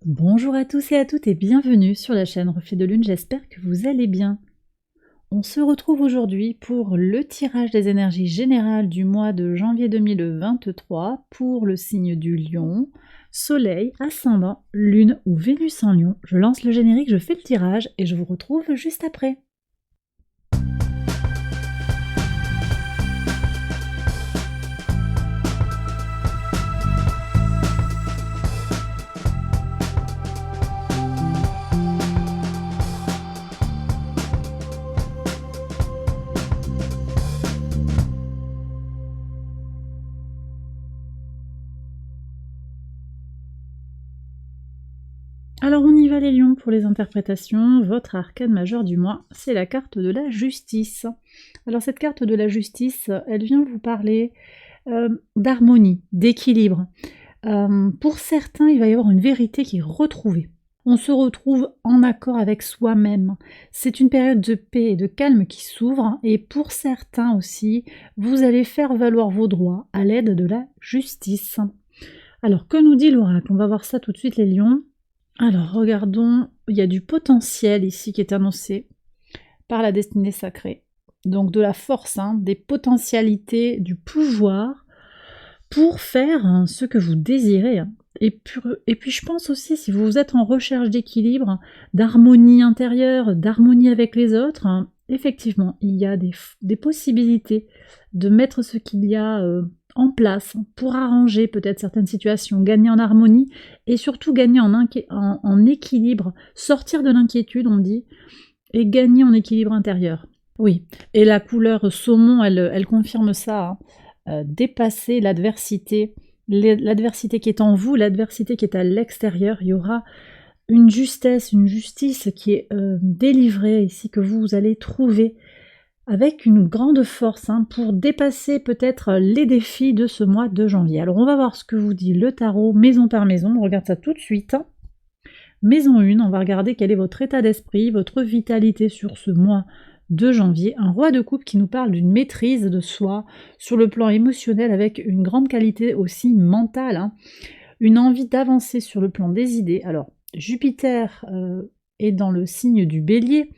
Bonjour à tous et à toutes et bienvenue sur la chaîne Reflet de Lune, j'espère que vous allez bien. On se retrouve aujourd'hui pour le tirage des énergies générales du mois de janvier 2023 pour le signe du Lion, Soleil, Ascendant, Lune ou Vénus en Lion. Je lance le générique, je fais le tirage et je vous retrouve juste après. Alors on y va les lions pour les interprétations. Votre arcane majeur du mois, c'est la carte de la justice. Alors cette carte de la justice, elle vient vous parler d'harmonie, d'équilibre. Pour certains, il va y avoir une vérité qui est retrouvée. On se retrouve en accord avec soi-même. C'est une période de paix et de calme qui s'ouvre, et pour certains aussi, vous allez faire valoir vos droits à l'aide de la justice. Alors, que nous dit l'oracle? On va voir ça tout de suite les lions. Alors, regardons, il y a du potentiel ici qui est annoncé par la destinée sacrée. Donc de la force, des potentialités, du pouvoir pour faire ce que vous désirez. Et puis je pense aussi, si vous êtes en recherche d'équilibre, d'harmonie intérieure, d'harmonie avec les autres, effectivement, il y a des possibilités de mettre ce qu'il y a en place pour arranger peut-être certaines situations, gagner en harmonie et surtout gagner en équilibre, sortir de l'inquiétude, on dit, et gagner en équilibre intérieur. Oui, et la couleur saumon, elle confirme ça, dépasser l'adversité qui est en vous, l'adversité qui est à l'extérieur. Il y aura une justesse, une justice qui est délivrée ici, que vous allez trouver avec une grande force pour dépasser peut-être les défis de ce mois de janvier. Alors on va voir ce que vous dit le tarot maison par maison, on regarde ça tout de suite. Maison 1, on va regarder quel est votre état d'esprit, votre vitalité sur ce mois de janvier. Un roi de coupe qui nous parle d'une maîtrise de soi sur le plan émotionnel avec une grande qualité aussi mentale, une envie d'avancer sur le plan des idées. Alors Jupiter est dans le signe du Bélier,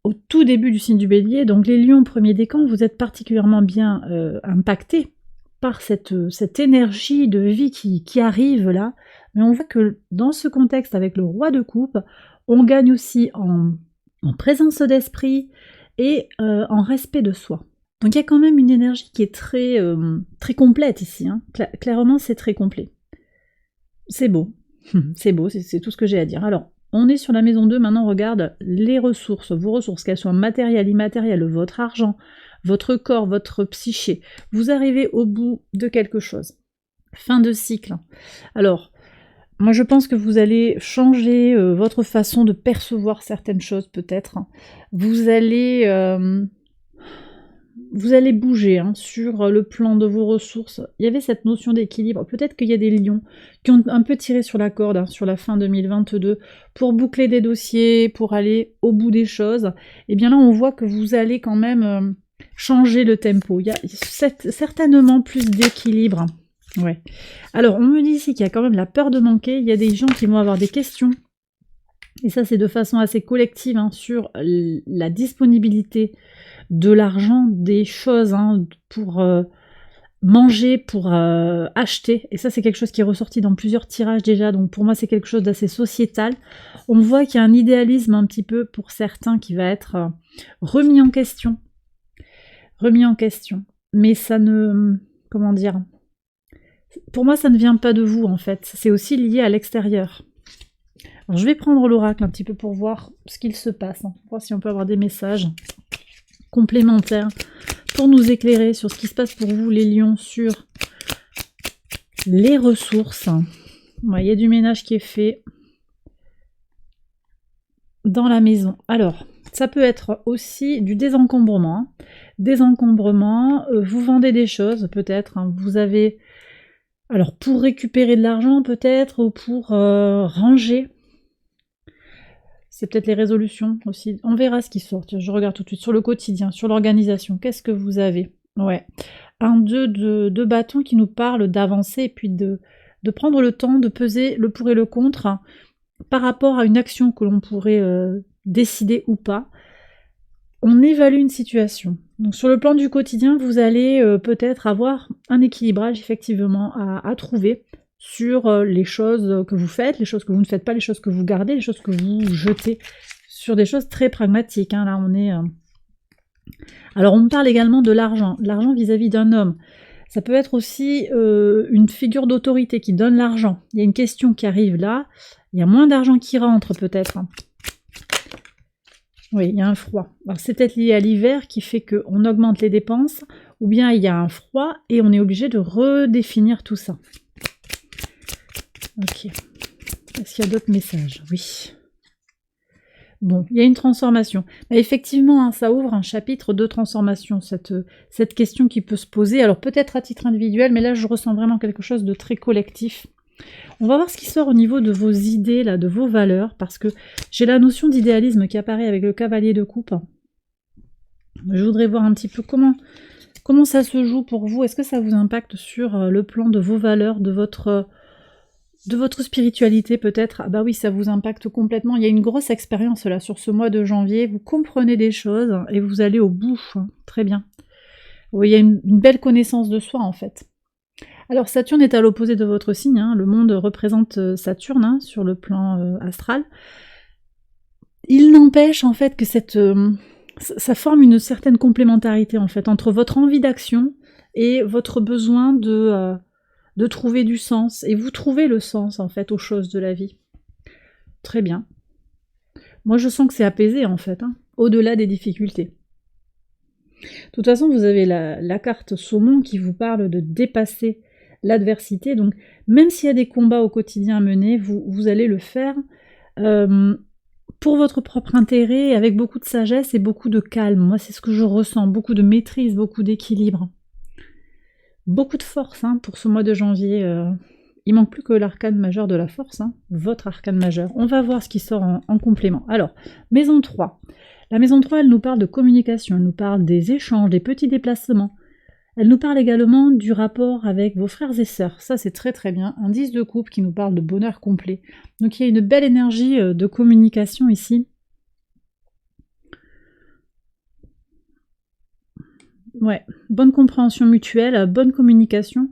au tout début du signe du Bélier, donc les lions premier décan, vous êtes particulièrement bien impactés par cette énergie de vie qui arrive là, mais on voit que dans ce contexte avec le roi de coupe, on gagne aussi en présence d'esprit et en respect de soi. Donc il y a quand même une énergie qui est très, très complète ici, clairement c'est très complet. C'est beau, c'est beau, c'est tout ce que j'ai à dire. Alors, on est sur la maison 2, maintenant on regarde les ressources, vos ressources, qu'elles soient matérielles, immatérielles, votre argent, votre corps, votre psyché. Vous arrivez au bout de quelque chose. Fin de cycle. Alors, moi je pense que vous allez changer votre façon de percevoir certaines choses peut-être. Vous allez bouger sur le plan de vos ressources. Il y avait cette notion d'équilibre. Peut-être qu'il y a des lions qui ont un peu tiré sur la corde sur la fin 2022 pour boucler des dossiers, pour aller au bout des choses. Et bien là, on voit que vous allez quand même changer le tempo. Il y a certainement plus d'équilibre. Ouais. Alors, on me dit ici qu'il y a quand même la peur de manquer. Il y a des gens qui vont avoir des questions. Et ça, c'est de façon assez collective sur la disponibilité de l'argent, des choses pour manger, pour acheter. Et ça, c'est quelque chose qui est ressorti dans plusieurs tirages déjà. Donc pour moi, c'est quelque chose d'assez sociétal. On voit qu'il y a un idéalisme un petit peu pour certains qui va être remis en question. Remis en question. Mais ça ne... Comment dire? Pour moi, ça ne vient pas de vous, en fait. C'est aussi lié à l'extérieur. Alors, je vais prendre l'oracle un petit peu pour voir ce qu'il se passe. Voir si on peut avoir des messages complémentaires pour nous éclairer sur ce qui se passe pour vous, les lions, sur les ressources. Il y a du ménage qui est fait dans la maison. Alors, ça peut être aussi du désencombrement. Désencombrement, vous vendez des choses, peut-être. Vous avez... Alors, pour récupérer de l'argent, peut-être, ou pour ranger. C'est peut-être les résolutions aussi. On verra ce qui sort. Je regarde tout de suite sur le quotidien, sur l'organisation. Qu'est-ce que vous avez? Ouais. Un 2 de bâton qui nous parle d'avancer et puis de prendre le temps de peser le pour et le contre par rapport à une action que l'on pourrait décider ou pas. On évalue une situation. Donc sur le plan du quotidien, vous allez peut-être avoir un équilibrage effectivement à trouver sur les choses que vous faites, les choses que vous ne faites pas, les choses que vous gardez, les choses que vous jetez, sur des choses très pragmatiques. Hein. Là, on est... Alors, on me parle également de l'argent vis-à-vis d'un homme. Ça peut être aussi une figure d'autorité qui donne l'argent. Il y a une question qui arrive là, il y a moins d'argent qui rentre peut-être. Oui, il y a un froid. Alors c'est peut-être lié à l'hiver qui fait qu'on augmente les dépenses, ou bien il y a un froid et on est obligé de redéfinir tout ça. Ok. Est-ce qu'il y a d'autres messages? Oui. Bon, il y a une transformation. Mais effectivement, hein, ça ouvre un chapitre de transformation, cette question qui peut se poser. Alors peut-être à titre individuel, mais là je ressens vraiment quelque chose de très collectif. On va voir ce qui sort au niveau de vos idées, là, de vos valeurs, parce que j'ai la notion d'idéalisme qui apparaît avec le cavalier de coupe. Je voudrais voir un petit peu comment ça se joue pour vous. Est-ce que ça vous impacte sur le plan de vos valeurs, de votre spiritualité peut-être? Ah bah oui, ça vous impacte complètement. Il y a une grosse expérience là sur ce mois de janvier. Vous comprenez des choses et vous allez au bout. Très bien. Oui, il y a une belle connaissance de soi en fait. Alors Saturne est à l'opposé de votre signe, hein. Le monde représente Saturne hein, sur le plan astral. Il n'empêche en fait que ça forme une certaine complémentarité en fait entre votre envie d'action et votre besoin de trouver du sens. Et vous trouvez le sens en fait aux choses de la vie. Très bien. Moi je sens que c'est apaisé en fait, hein, au-delà des difficultés. De toute façon vous avez la carte saumon qui vous parle de dépasser l'adversité, donc même s'il y a des combats au quotidien à mener, vous allez le faire pour votre propre intérêt, avec beaucoup de sagesse et beaucoup de calme. Moi c'est ce que je ressens, beaucoup de maîtrise, beaucoup d'équilibre. Beaucoup de force hein, pour ce mois de janvier. Il manque plus que l'arcane majeur de la force, hein, votre arcane majeur. On va voir ce qui sort en complément. Alors, maison 3. La maison 3, elle nous parle de communication, elle nous parle des échanges, des petits déplacements. Elle nous parle également du rapport avec vos frères et sœurs. Ça, c'est très très bien. Un 10 de coupe qui nous parle de bonheur complet. Donc il y a une belle énergie de communication ici. Ouais, bonne compréhension mutuelle, bonne communication.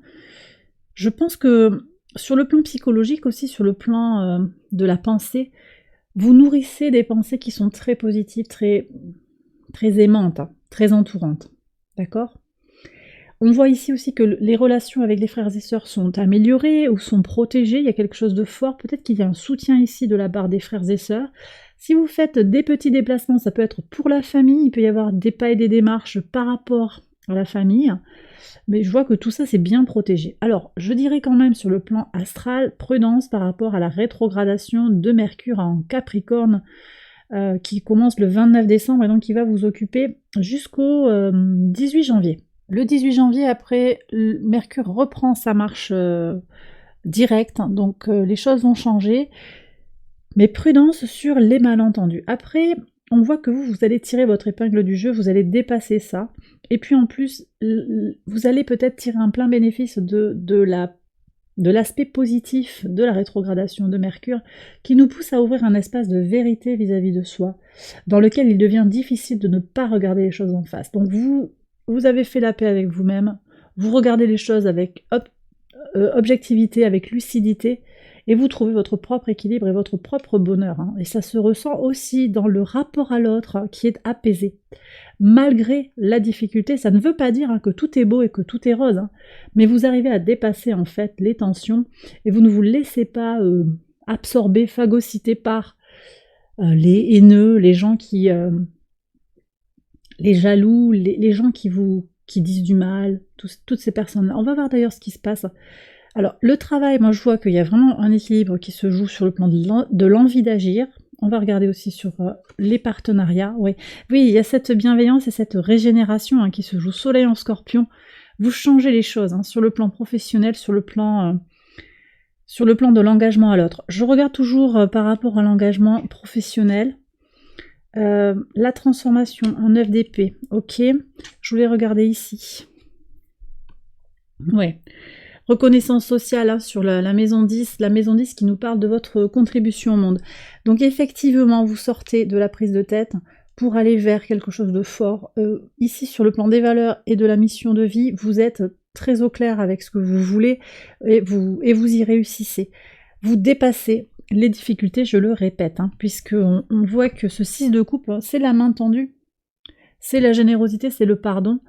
Je pense que sur le plan psychologique aussi, sur le plan de la pensée, vous nourrissez des pensées qui sont très positives, très, très aimantes, hein, très entourantes. D'accord ? On voit ici aussi que les relations avec les frères et sœurs sont améliorées ou sont protégées, il y a quelque chose de fort, peut-être qu'il y a un soutien ici de la part des frères et sœurs. Si vous faites des petits déplacements, ça peut être pour la famille, il peut y avoir des pas et des démarches par rapport à la famille, mais je vois que tout ça c'est bien protégé. Alors, je dirais quand même sur le plan astral, prudence par rapport à la rétrogradation de Mercure en Capricorne, qui commence le 29 décembre et donc qui va vous occuper jusqu'au 18 janvier. Le 18 janvier, après, Mercure reprend sa marche directe, donc les choses vont changer, mais prudence sur les malentendus. Après, on voit que vous allez tirer votre épingle du jeu, vous allez dépasser ça, et puis en plus, vous allez peut-être tirer un plein bénéfice de l'aspect positif de la rétrogradation de Mercure, qui nous pousse à ouvrir un espace de vérité vis-à-vis de soi, dans lequel il devient difficile de ne pas regarder les choses en face. Donc vous avez fait la paix avec vous-même, vous regardez les choses avec objectivité, avec lucidité, et vous trouvez votre propre équilibre et votre propre bonheur. Hein. Et ça se ressent aussi dans le rapport à l'autre hein, qui est apaisé. Malgré la difficulté, ça ne veut pas dire hein, que tout est beau et que tout est rose, hein, mais vous arrivez à dépasser en fait les tensions et vous ne vous laissez pas absorber, phagocyter par les haineux, les gens qui... les jaloux, les gens qui disent du mal, toutes ces personnes-là. On va voir d'ailleurs ce qui se passe. Alors, le travail, moi je vois qu'il y a vraiment un équilibre qui se joue sur le plan de l'envie d'agir. On va regarder aussi sur les partenariats. Oui, il y a cette bienveillance et cette régénération hein, qui se joue. Soleil en Scorpion, vous changez les choses hein, sur le plan professionnel, sur le plan de l'engagement à l'autre. Je regarde toujours par rapport à l'engagement professionnel. La transformation en 9 d'épée, ok. Je voulais regarder ici. Ouais. reconnaissance sociale hein, sur la maison 10, la maison 10 qui nous parle de votre contribution au monde. Donc effectivement, vous sortez de la prise de tête pour aller vers quelque chose de fort. Ici, sur le plan des valeurs et de la mission de vie, vous êtes très au clair avec ce que vous voulez et vous y réussissez. Vous dépassez les difficultés, je le répète, hein, puisqu'on voit que ce 6 de coupe, c'est la main tendue, c'est la générosité, c'est le pardon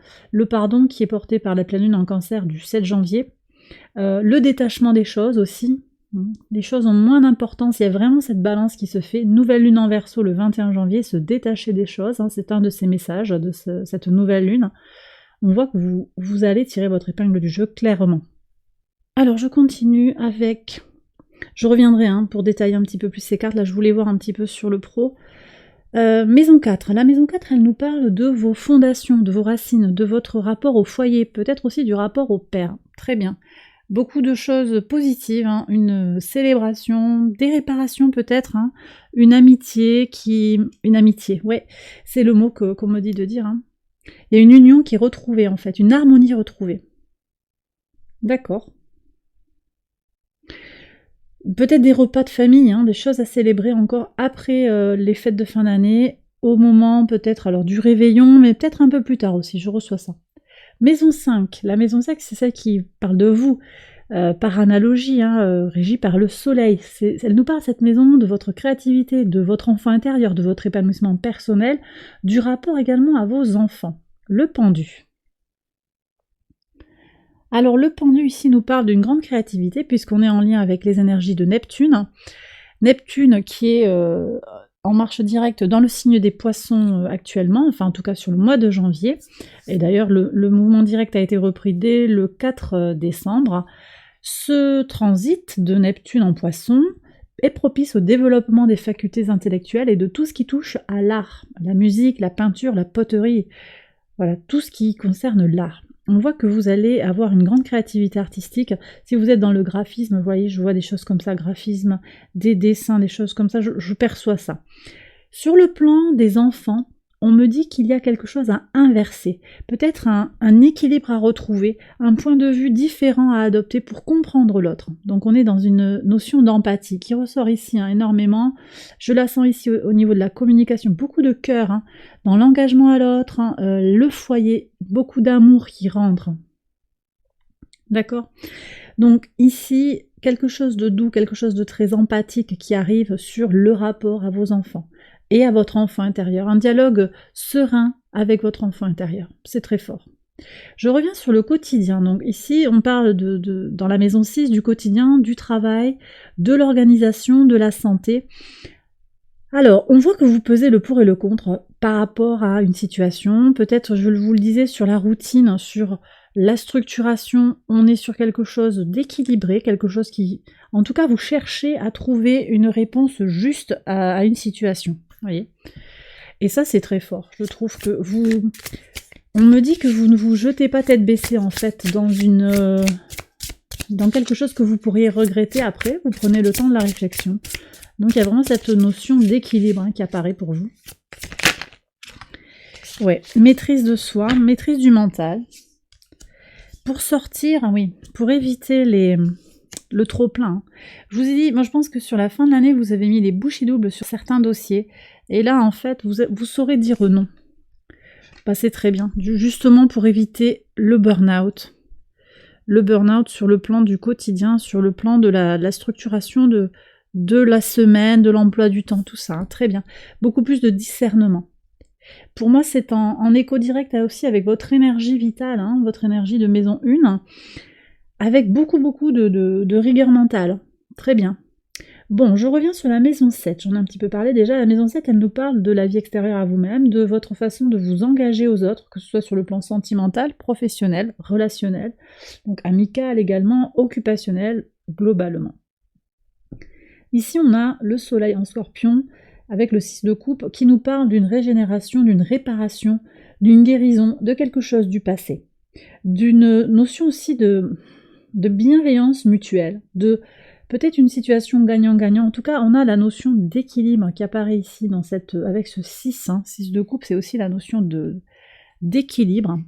qui est porté par la pleine lune en cancer du 7 janvier, le détachement des choses aussi, les choses ont moins d'importance, il y a vraiment cette balance qui se fait, nouvelle lune en Verseau le 21 janvier, se détacher des choses, hein, c'est un de ces messages de cette nouvelle lune, on voit que vous allez tirer votre épingle du jeu clairement. Alors je continue avec... Je reviendrai hein, pour détailler un petit peu plus ces cartes, là je voulais voir un petit peu sur le pro. Maison 4, la maison 4 elle nous parle de vos fondations, de vos racines, de votre rapport au foyer, peut-être aussi du rapport au père, très bien. Beaucoup de choses positives, hein, une célébration, des réparations peut-être, hein, une amitié, ouais, c'est le mot qu'on me dit de dire. Hein. Il y a une union qui est retrouvée en fait, une harmonie retrouvée. D'accord. Peut-être des repas de famille, hein, des choses à célébrer encore après les fêtes de fin d'année, au moment peut-être alors du réveillon, mais peut-être un peu plus tard aussi, je reçois ça. Maison 5, la maison 5 c'est celle qui parle de vous, par analogie, hein, régie par le soleil. Elle nous parle cette maison de votre créativité, de votre enfant intérieur, de votre épanouissement personnel, du rapport également à vos enfants. Le pendu. Alors le pendu ici nous parle d'une grande créativité puisqu'on est en lien avec les énergies de Neptune. Neptune qui est en marche directe dans le signe des poissons actuellement, enfin en tout cas sur le mois de janvier. Et d'ailleurs le mouvement direct a été repris dès le 4 décembre. Ce transit de Neptune en poisson est propice au développement des facultés intellectuelles et de tout ce qui touche à l'art, la musique, la peinture, la poterie, voilà, tout ce qui concerne l'art. On voit que vous allez avoir une grande créativité artistique. Si vous êtes dans le graphisme, vous voyez, je vois des choses comme ça, graphisme, des dessins, des choses comme ça, je perçois ça. Sur le plan des enfants, on me dit qu'il y a quelque chose à inverser, peut-être un équilibre à retrouver, un point de vue différent à adopter pour comprendre l'autre. Donc on est dans une notion d'empathie qui ressort ici hein, énormément. Je la sens ici au niveau de la communication, beaucoup de cœur, hein, dans l'engagement à l'autre, hein, le foyer, beaucoup d'amour qui rentre. D'accord ? Donc ici, quelque chose de doux, quelque chose de très empathique qui arrive sur le rapport à vos enfants et à votre enfant intérieur. Un dialogue serein avec votre enfant intérieur. C'est très fort. Je reviens sur le quotidien. Donc ici, on parle dans la maison 6 du quotidien, du travail, de l'organisation, de la santé. Alors, on voit que vous pesez le pour et le contre par rapport à une situation. Peut-être, je vous le disais, sur la routine, sur la structuration, on est sur quelque chose d'équilibré, quelque chose qui... En tout cas, vous cherchez à trouver une réponse juste à une situation. Voyez. Et ça, c'est très fort. Je trouve que vous... On me dit que vous ne vous jetez pas tête baissée, en fait, dans quelque chose que vous pourriez regretter après. Vous prenez le temps de la réflexion. Donc, il y a vraiment cette notion d'équilibre hein, qui apparaît pour vous. Ouais, maîtrise de soi, maîtrise du mental. Pour sortir, oui, pour éviter le trop-plein. Je vous ai dit, moi je pense que sur la fin de l'année, vous avez mis les bouchées doubles sur certains dossiers. Et là, en fait, vous saurez dire non. Bah, c'est très bien. Justement pour éviter le burn-out. Le burn-out sur le plan du quotidien, sur le plan de la structuration de la semaine, de l'emploi du temps, tout ça. Hein, très bien. Beaucoup plus de discernement. Pour moi, c'est en écho direct aussi avec votre énergie vitale, hein, votre énergie de maison 1, avec beaucoup de rigueur mentale. Très bien. Bon, je reviens sur la maison 7, j'en ai un petit peu parlé déjà. La maison 7, elle nous parle de la vie extérieure à vous-même, de votre façon de vous engager aux autres, que ce soit sur le plan sentimental, professionnel, relationnel, donc amical également, occupationnel, globalement. Ici, on a le soleil en scorpion, avec le 6 de coupe, qui nous parle d'une régénération, d'une réparation, d'une guérison, de quelque chose du passé. D'une notion aussi de bienveillance mutuelle, de peut-être une situation gagnant-gagnant. En tout cas, on a la notion d'équilibre qui apparaît ici avec ce 6, 6 de coupe, c'est aussi la notion d'équilibre.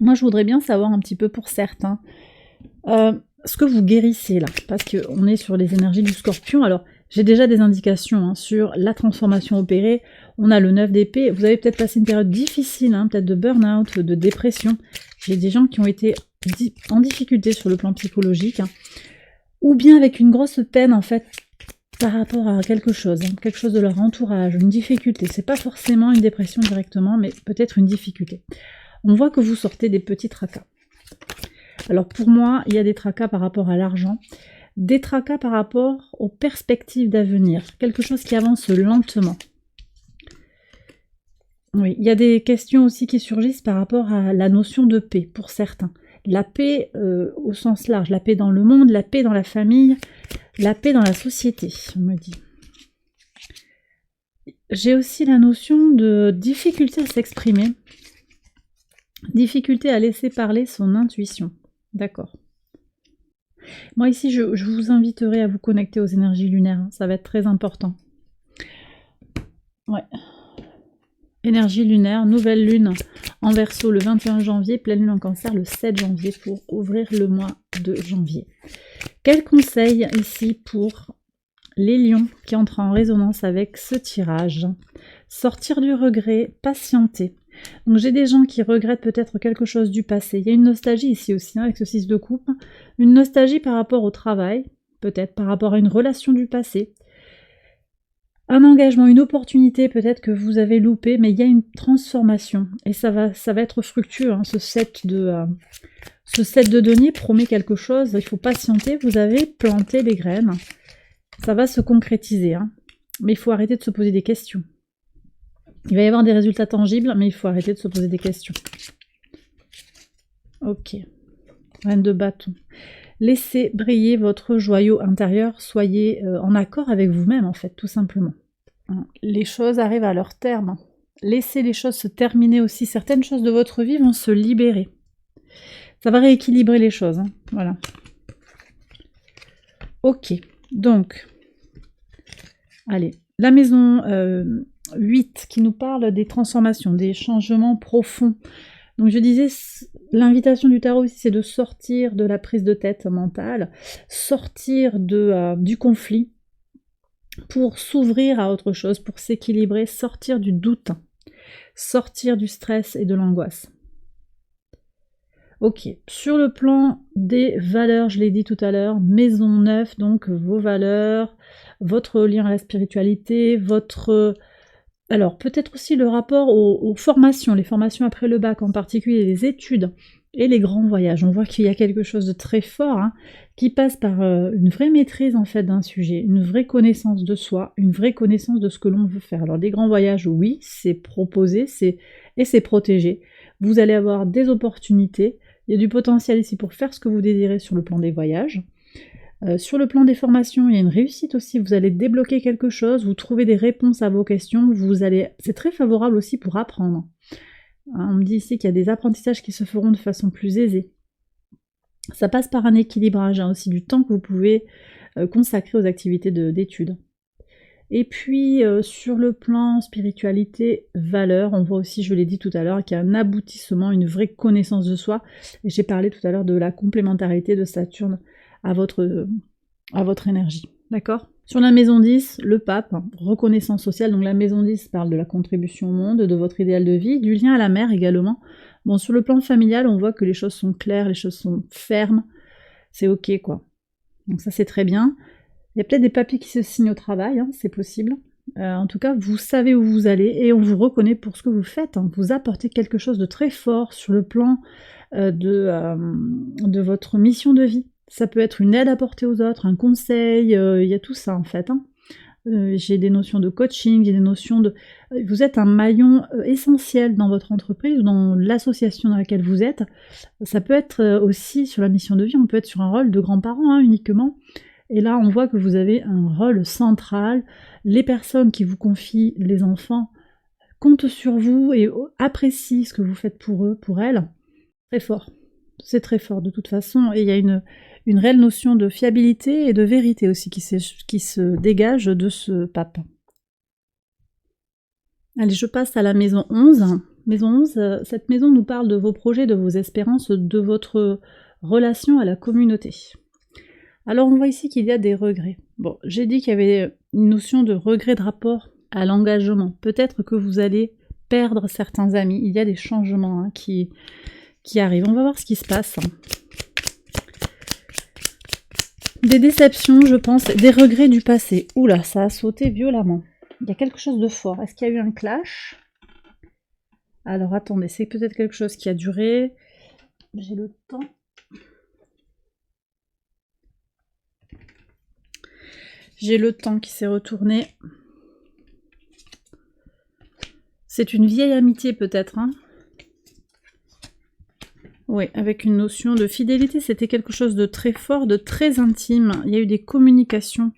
Moi, je voudrais bien savoir un petit peu pour certains. ce que vous guérissez là, parce qu'on est sur les énergies du Scorpion. Alors, j'ai déjà des indications hein, sur la transformation opérée. On a le 9 d'épée. Vous avez peut-être passé une période difficile, hein, peut-être de burn-out, de dépression. J'ai des gens qui ont été en difficulté sur le plan psychologique, hein, ou bien avec une grosse peine en fait par rapport à quelque chose de leur entourage, une difficulté. C'est pas forcément une dépression directement, mais peut-être une difficulté. On voit que vous sortez des petits tracas. Alors pour moi, il y a des tracas par rapport à l'argent, des tracas par rapport aux perspectives d'avenir, quelque chose qui avance lentement. Oui, il y a des questions aussi qui surgissent par rapport à la notion de paix pour certains. La paix au sens large, la paix dans le monde, la paix dans la famille, la paix dans la société, on me dit. J'ai aussi la notion de difficulté à s'exprimer, difficulté à laisser parler son intuition. D'accord. Moi ici, je vous inviterai à vous connecter aux énergies lunaires, hein, ça va être très important. Ouais. Énergie lunaire, nouvelle lune en Verseau le 21 janvier, pleine lune en Cancer le 7 janvier pour ouvrir le mois de janvier. Quel conseil ici pour les lions qui entrent en résonance avec ce tirage? Sortir du regret, patienter. Donc j'ai des gens qui regrettent peut-être quelque chose du passé. Il y a une nostalgie ici aussi hein, avec ce 6 de coupe. Une nostalgie par rapport au travail, peut-être par rapport à une relation du passé. Un engagement, une opportunité peut-être que vous avez loupé, mais il y a une transformation. Et ça va être fructueux. Hein. Ce 7 de denier promet quelque chose. Il faut patienter. Vous avez planté les graines. Ça va se concrétiser. Hein. Mais il faut arrêter de se poser des questions. Il va y avoir des résultats tangibles, mais il faut arrêter de se poser des questions. Ok. Reine de bâton. Laissez briller votre joyau intérieur, soyez en accord avec vous-même en fait, tout simplement. Les choses arrivent à leur terme. Laissez les choses se terminer aussi. Certaines choses de votre vie vont se libérer. Ça va rééquilibrer les choses. Hein. Voilà. Ok. Donc, allez. La maison 8 qui nous parle des transformations, des changements profonds. Donc je disais, l'invitation du tarot ici, c'est de sortir de la prise de tête mentale, sortir du conflit pour s'ouvrir à autre chose, pour s'équilibrer, sortir du doute, sortir du stress et de l'angoisse. Ok, sur le plan des valeurs, je l'ai dit tout à l'heure, maison 9, donc vos valeurs, votre lien à la spiritualité, votre... Alors, peut-être aussi le rapport aux formations, les formations après le bac, en particulier les études et les grands voyages. On voit qu'il y a quelque chose de très fort hein, qui passe par une vraie maîtrise en fait d'un sujet, une vraie connaissance de soi, une vraie connaissance de ce que l'on veut faire. Alors, des grands voyages, oui, c'est proposé et c'est protégé. Vous allez avoir des opportunités, il y a du potentiel ici pour faire ce que vous désirez sur le plan des voyages. Sur le plan des formations, il y a une réussite aussi, vous allez débloquer quelque chose, vous trouvez des réponses à vos questions, c'est très favorable aussi pour apprendre. Hein, on me dit ici qu'il y a des apprentissages qui se feront de façon plus aisée. Ça passe par un équilibrage hein, aussi du temps que vous pouvez consacrer aux activités d'études. Et puis sur le plan spiritualité, valeur, on voit aussi, je l'ai dit tout à l'heure, qu'il y a un aboutissement, une vraie connaissance de soi. Et j'ai parlé tout à l'heure de la complémentarité de Saturne à votre énergie. D'accord ? Sur la maison 10, le pape, reconnaissance sociale, donc la maison 10 parle de la contribution au monde, de votre idéal de vie, du lien à la mer également. Bon, sur le plan familial, on voit que les choses sont claires, les choses sont fermes, c'est ok quoi. Donc ça c'est très bien. Il y a peut-être des papiers qui se signent au travail, hein, c'est possible. En tout cas, vous savez où vous allez et on vous reconnaît pour ce que vous faites. Hein. Vous apportez quelque chose de très fort sur le plan de votre mission de vie. Ça peut être une aide apportée aux autres, un conseil, il y a tout ça en fait. Hein. J'ai des notions de coaching, j'ai des notions de... Vous êtes un maillon essentiel dans votre entreprise ou dans l'association dans laquelle vous êtes. Ça peut être aussi sur la mission de vie, on peut être sur un rôle de grands-parents hein, uniquement. Et là, on voit que vous avez un rôle central. Les personnes qui vous confient les enfants comptent sur vous et apprécient ce que vous faites pour eux, pour elles. Très fort. C'est très fort de toute façon. Et il y a une réelle notion de fiabilité et de vérité aussi qui se dégage de ce pape. Allez, je passe à la maison 11. Maison 11, cette maison nous parle de vos projets, de vos espérances, de votre relation à la communauté. Alors on voit ici qu'il y a des regrets. Bon, j'ai dit qu'il y avait une notion de regret de rapport à l'engagement. Peut-être que vous allez perdre certains amis. Il y a des changements hein, qui arrivent. On va voir ce qui se passe. Des déceptions, je pense, des regrets du passé. Oula, ça a sauté violemment. Il y a quelque chose de fort. Est-ce qu'il y a eu un clash? Alors attendez, c'est peut-être quelque chose qui a duré. J'ai le temps. J'ai le temps qui s'est retourné. C'est une vieille amitié peut-être, hein? Oui, avec une notion de fidélité, c'était quelque chose de très fort, de très intime. Il y a eu des communications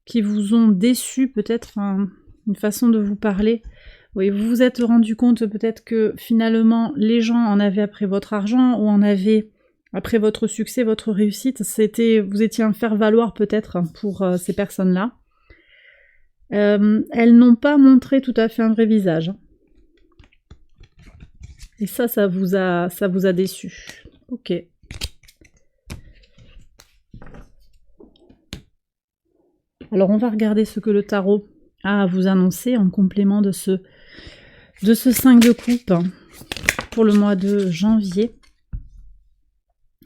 qui vous ont déçu, peut-être une façon de vous parler. Oui, vous vous êtes rendu compte peut-être que finalement les gens en avaient après votre argent ou en avaient après votre succès, votre réussite. Vous étiez un faire-valoir peut-être pour ces personnes-là. Elles n'ont pas montré tout à fait un vrai visage. Et ça vous a déçu. Ok. Alors on va regarder ce que le tarot a à vous annoncer en complément de ce 5 de coupe pour le mois de janvier.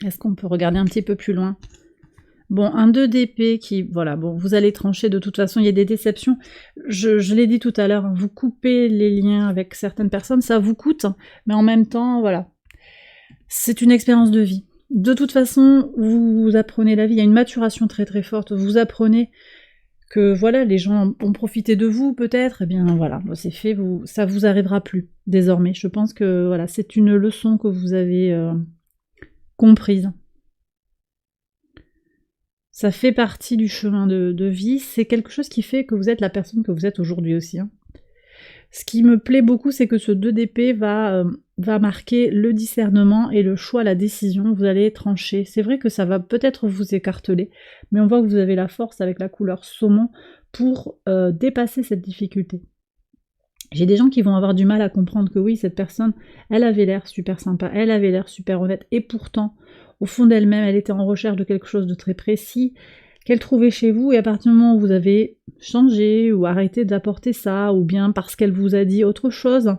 Est-ce qu'on peut regarder un petit peu plus loin? Bon, un 2 d'épée qui, voilà, bon, vous allez trancher de toute façon, il y a des déceptions. Je l'ai dit tout à l'heure, hein, vous coupez les liens avec certaines personnes, ça vous coûte, mais en même temps, voilà, c'est une expérience de vie. De toute façon, vous apprenez la vie, il y a une maturation très très forte, vous apprenez que, voilà, les gens ont profité de vous peut-être, et bien voilà, c'est fait, ça vous arrivera plus, désormais. Je pense que, voilà, c'est une leçon que vous avez comprise. Ça fait partie du chemin de vie, c'est quelque chose qui fait que vous êtes la personne que vous êtes aujourd'hui aussi. Hein. Ce qui me plaît beaucoup, c'est que ce 2 d'épée va marquer le discernement et le choix, la décision, vous allez trancher. C'est vrai que ça va peut-être vous écarteler, mais on voit que vous avez la force avec la couleur saumon pour dépasser cette difficulté. J'ai des gens qui vont avoir du mal à comprendre que oui, cette personne, elle avait l'air super sympa, elle avait l'air super honnête, et pourtant, au fond d'elle-même, elle était en recherche de quelque chose de très précis, qu'elle trouvait chez vous, et à partir du moment où vous avez changé, ou arrêté d'apporter ça, ou bien parce qu'elle vous a dit autre chose,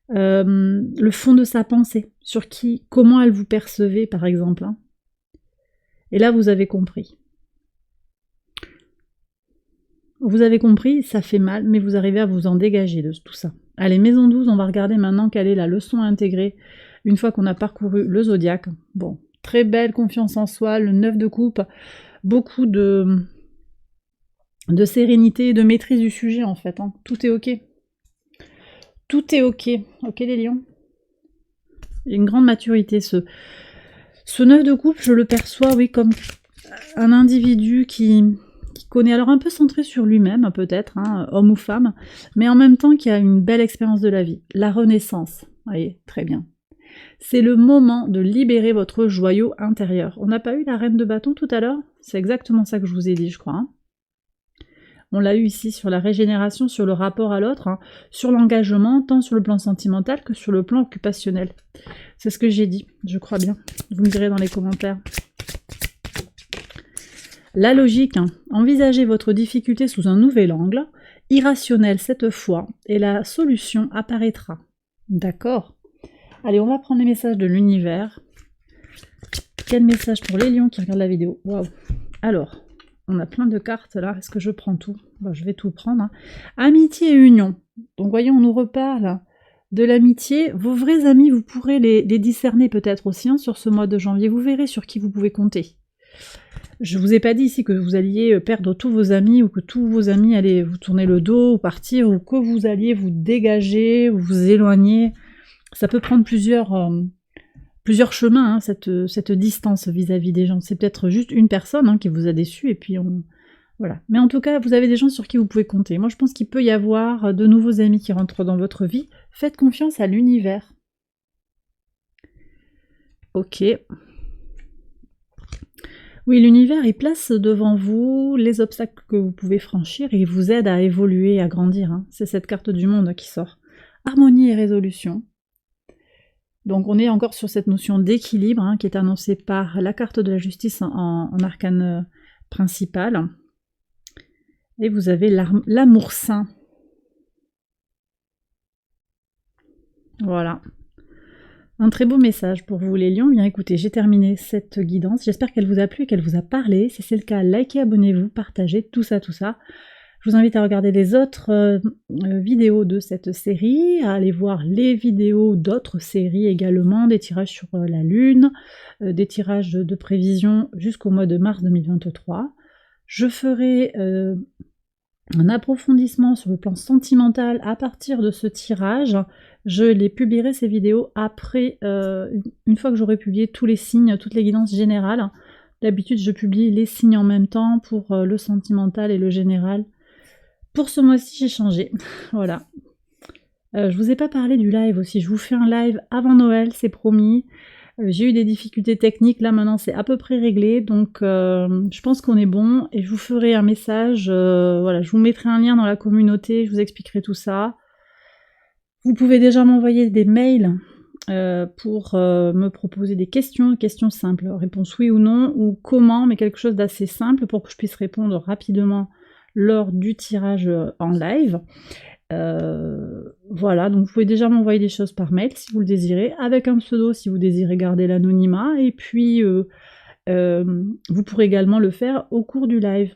le fond de sa pensée, sur comment elle vous percevait, par exemple. Hein. Et là, vous avez compris. Vous avez compris, ça fait mal, mais vous arrivez à vous en dégager de tout ça. Allez, maison 12, on va regarder maintenant quelle est la leçon à intégrer une fois qu'on a parcouru le zodiaque. Bon, très belle confiance en soi, le 9 de coupe, beaucoup de sérénité et de maîtrise du sujet en fait. Hein. Tout est ok. Tout est ok. Ok les lions. Il y a une grande maturité. Ce 9 de coupe, je le perçois, oui, comme un individu qui connaît, alors un peu centré sur lui-même peut-être, hein, homme ou femme, mais en même temps qui a une belle expérience de la vie, la renaissance, vous voyez, très bien. C'est le moment de libérer votre joyau intérieur. On n'a pas eu la reine de bâton tout à l'heure? C'est exactement ça que je vous ai dit, je crois. Hein. On l'a eu ici sur la régénération, sur le rapport à l'autre, hein, sur l'engagement, tant sur le plan sentimental que sur le plan occupationnel. C'est ce que j'ai dit, je crois bien. Vous me direz dans les commentaires. La logique, hein. Envisagez votre difficulté sous un nouvel angle, irrationnel cette fois, et la solution apparaîtra. D'accord? Allez, on va prendre les messages de l'univers. Quel message pour les lions qui regardent la vidéo? Waouh! Alors, on a plein de cartes là, est-ce que je prends tout? Bon, je vais tout prendre. Hein. Amitié et union. Donc voyons, on nous reparle de l'amitié. Vos vrais amis, vous pourrez les discerner peut-être aussi hein, sur ce mois de janvier. Vous verrez sur qui vous pouvez compter. Je vous ai pas dit ici que vous alliez perdre tous vos amis ou que tous vos amis allaient vous tourner le dos ou partir ou que vous alliez vous dégager ou vous éloigner. Ça peut prendre plusieurs chemins, hein, cette distance vis-à-vis des gens. C'est peut-être juste une personne hein, qui vous a déçu et puis voilà. Mais en tout cas, vous avez des gens sur qui vous pouvez compter. Moi, je pense qu'il peut y avoir de nouveaux amis qui rentrent dans votre vie. Faites confiance à l'univers. Ok. Oui, l'univers, il place devant vous les obstacles que vous pouvez franchir et il vous aide à évoluer, à grandir. Hein. C'est cette carte du monde qui sort. Harmonie et résolution. Donc on est encore sur cette notion d'équilibre hein, qui est annoncée par la carte de la justice en arcane principal. Et vous avez l'amour saint. Voilà. Un très beau message pour vous les lions. Bien écoutez, j'ai terminé cette guidance. J'espère qu'elle vous a plu et qu'elle vous a parlé. Si c'est le cas, likez, abonnez-vous, partagez, tout ça, tout ça. Je vous invite à regarder les autres vidéos de cette série, à aller voir les vidéos d'autres séries également, des tirages sur la Lune, des tirages de prévision jusqu'au mois de mars 2023. Je ferai un approfondissement sur le plan sentimental à partir de ce tirage. Je les publierai ces vidéos après, une fois que j'aurai publié tous les signes, toutes les guidances générales. D'habitude, je publie les signes en même temps pour le sentimental et le général. Pour ce mois-ci, j'ai changé. Voilà. Je vous ai pas parlé du live aussi. Je vous fais un live avant Noël, c'est promis. J'ai eu des difficultés techniques, là maintenant c'est à peu près réglé, donc je pense qu'on est bon, et je vous ferai un message, voilà, je vous mettrai un lien dans la communauté, je vous expliquerai tout ça. Vous pouvez déjà m'envoyer des mails pour me proposer des questions simples, réponse oui ou non, ou comment, mais quelque chose d'assez simple pour que je puisse répondre rapidement lors du tirage en live. Voilà, donc vous pouvez déjà m'envoyer des choses par mail si vous le désirez, avec un pseudo si vous désirez garder l'anonymat, et puis vous pourrez également le faire au cours du live.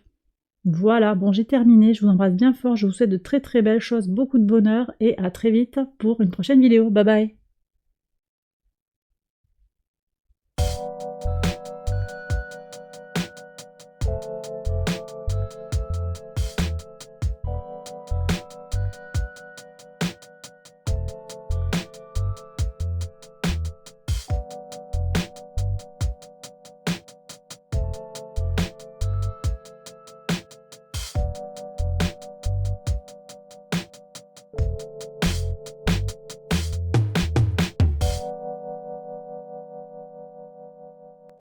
Voilà, bon j'ai terminé, je vous embrasse bien fort, je vous souhaite de très très belles choses, beaucoup de bonheur, et à très vite pour une prochaine vidéo, bye bye.